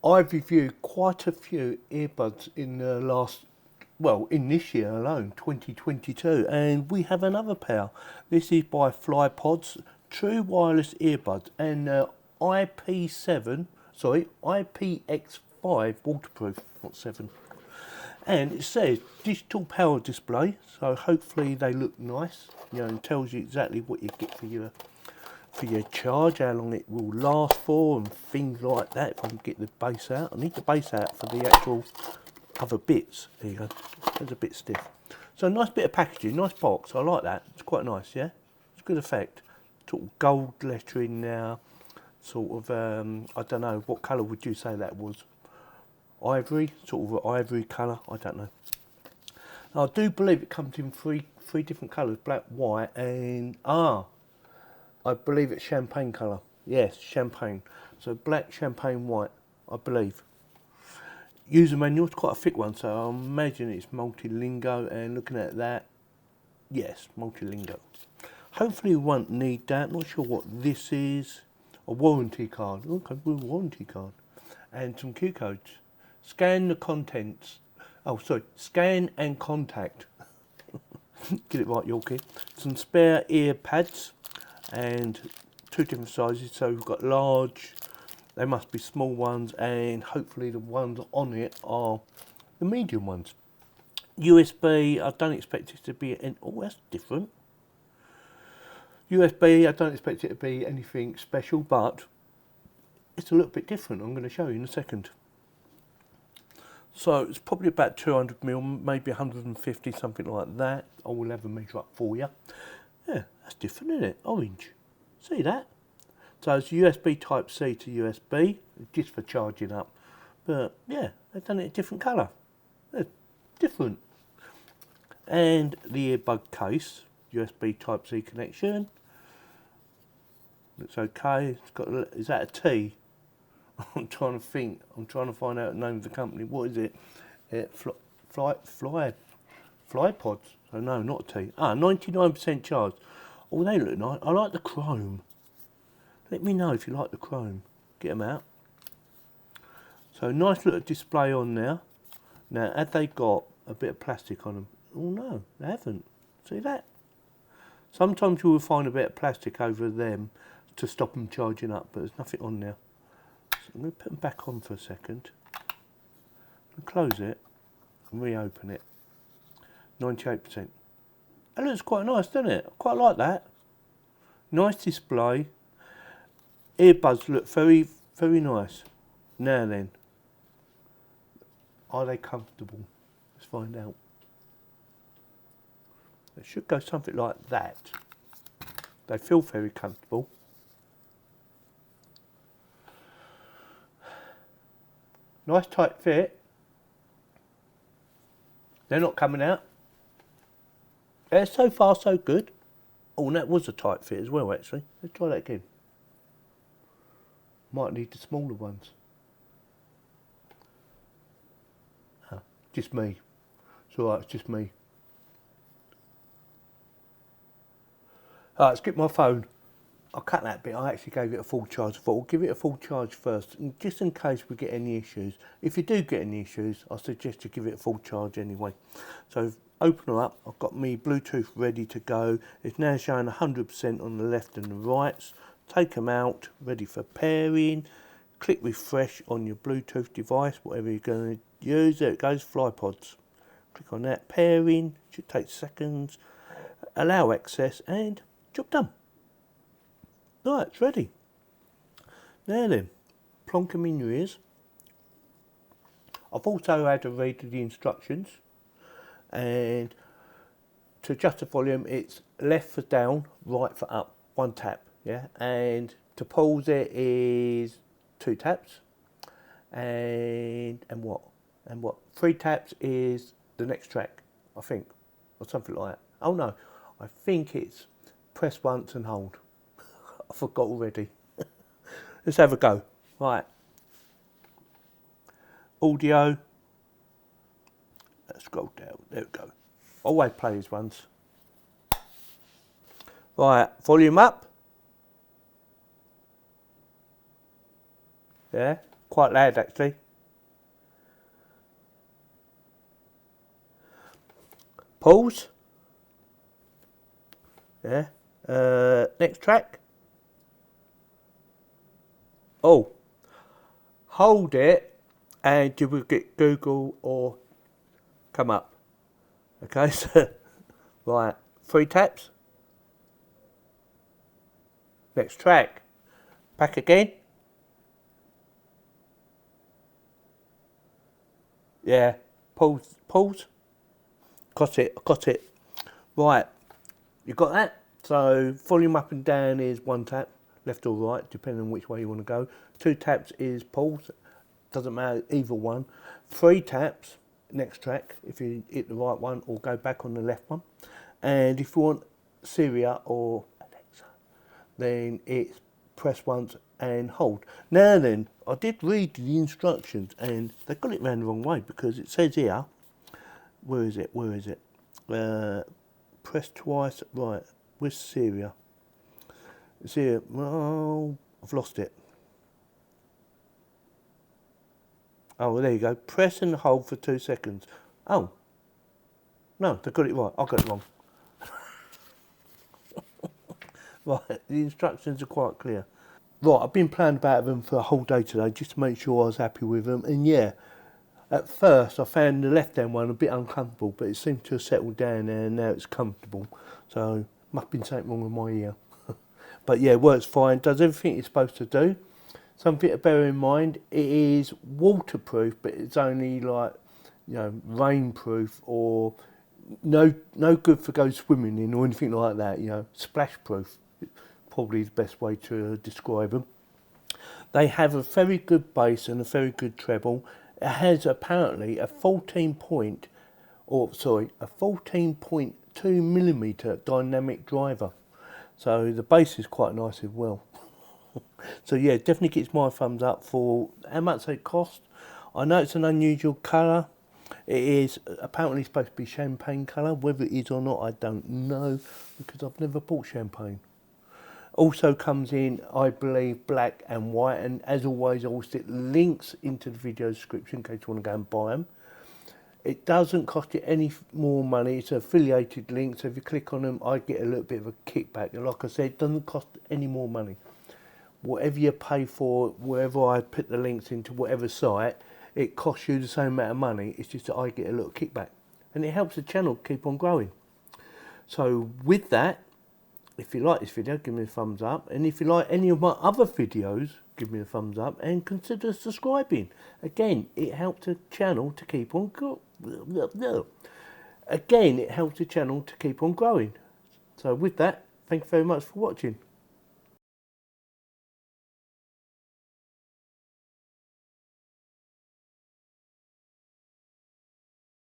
I've reviewed quite a few earbuds in the in this year alone, 2022, and we have another pair. This is by Flypods, true wireless earbuds, and IPX5 waterproof, not 7. And it says digital power display, so hopefully they look nice, and tells you exactly what you get for your charge, how long it will last for, and things like that. If I can get the base out, I need the base out for the actual other bits. There you go. It's a bit stiff. So nice bit of packaging, nice box. I like that. It's quite nice, yeah. It's a good effect. Sort of gold lettering now. Sort of I don't know, what colour would you say that was? Ivory, sort of an ivory colour. I don't know. I do believe it comes in three different colours: black, white, and I believe it's champagne colour. Yes, champagne. So black, champagne, white, I believe. User manual, it's quite a thick one, so I imagine it's multilingual, and looking at that, yes, multilingual. Hopefully we won't need that. Not sure what this is. A warranty card. Okay, with a warranty card. And some Q codes. Scan the contents. Oh, sorry, scan and contact. Get it right, Yorkie. Some spare ear pads. And 2 different sizes, so we've got large, they must be small ones, and hopefully the ones on it are the medium ones. USB, I don't expect it to be, oh, that's different. USB, I don't expect it to be anything special, but it's a little bit different. I'm going to show you in a second. So it's probably about 200mm, maybe 150, something like that. I will have a measure up for you. Yeah, that's different, isn't it? Orange. See that? So it's USB type C to USB, just for charging up. But yeah, they've done it a different colour. They're different. And the earbud case, USB type C connection. Looks okay. It's got, is that a T? I'm trying to think. I'm trying to find out the name of the company. What is it? Flypods. So no, not a T. 99% charged. Oh, they look nice. I like the chrome. Let me know if you like the chrome. Get them out. So nice little display on there. Now, have they got a bit of plastic on them? Oh no, they haven't. See that? Sometimes you will find a bit of plastic over them to stop them charging up, but there's nothing on there. So I'm going to put them back on for a second. And close it and reopen it. 98%. That looks quite nice, doesn't it? I quite like that. Nice display. Earbuds look very, very nice. Now then, are they comfortable? Let's find out. It should go something like that. They feel very comfortable. Nice tight fit. They're not coming out. Yeah, so far so good. Oh, and that was a tight fit as well, actually. Let's try that again. Might need the smaller ones. Oh, just me. It's alright, it's just me. Alright, let's get my phone. I'll cut that bit. I actually gave it a full charge. I thought we'll give it a full charge first, just in case we get any issues. If you do get any issues, I suggest you give it a full charge anyway. So open her up. I've got me Bluetooth ready to go. It's now showing 100% on the left and the right. Take them out, ready for pairing. Click refresh on your Bluetooth device, whatever you're going to use. There it goes, Flypods. Click on that, pairing. Should take seconds. Allow access, and job done. Right, it's ready. Now then, plonk them in your ears. I've also had to read the instructions, and to adjust the volume, it's left for down, right for up, 1 tap, yeah. And to pause it is 2 taps, and what? 3 taps is the next track, I think, or something like that. Oh no, I think it's press once and hold. I forgot already. Let's have a go. Right. Audio. Let's scroll down. There we go. Always play these ones. Right. Volume up. Yeah. quite loud actually. Pause. Yeah. Next track. Oh, hold it and you will get Google or come up. Okay, so right, 3 taps. Next track. Back again. Yeah. Pause. Pause. Got it. Got it. Right. You got that? So volume up and down is 1 tap, left or right, depending on which way you want to go. 2 taps is pause. Doesn't matter, either one. 3 taps, next track, if you hit the right one, or go back on the left one. And if you want Syria or Alexa, then it's press once and hold. Now then, I did read the instructions and they got it round the wrong way, because it says here, where is it? Press twice, right, where's Syria? It's here, oh, I've lost it. Oh, well, there you go. Press and hold for 2 seconds. Oh, no, they got it right. I got it wrong. Right, the instructions are quite clear. Right, I've been playing about with them for a whole day today just to make sure I was happy with them. And yeah, at first I found the left-hand one a bit uncomfortable, but it seemed to have settled down and now it's comfortable. So, must have been something wrong with my ear. But yeah, it works fine, does everything it's supposed to do. Something to bear in mind, it is waterproof, but it's only like, you know, rainproof or no good for go swimming in or anything like that, you know, splash proof, probably the best way to describe them. They have a very good bass and a very good treble. It has apparently a 14.2mm dynamic driver. So the bass is quite nice as well. So yeah, definitely gets my thumbs up for how much they cost. I know it's an unusual colour. It is apparently supposed to be champagne colour. Whether it is or not, I don't know, because I've never bought champagne. Also comes in, I believe, black and white, and as always I will stick links into the video description in case you want to go and buy them. It doesn't cost you any more money. It's an affiliated link, so if you click on them I get a little bit of a kickback. And like I said, it doesn't cost any more money. Whatever you pay for, wherever I put the links into whatever site, it costs you the same amount of money. It's just that I get a little kickback, and it helps the channel keep on growing. So with that, if you like this video, give me a thumbs up, and if you like any of my other videos, give me a thumbs up and consider subscribing. Again, it helps the channel to keep on growing. So with that, thank you very much for watching.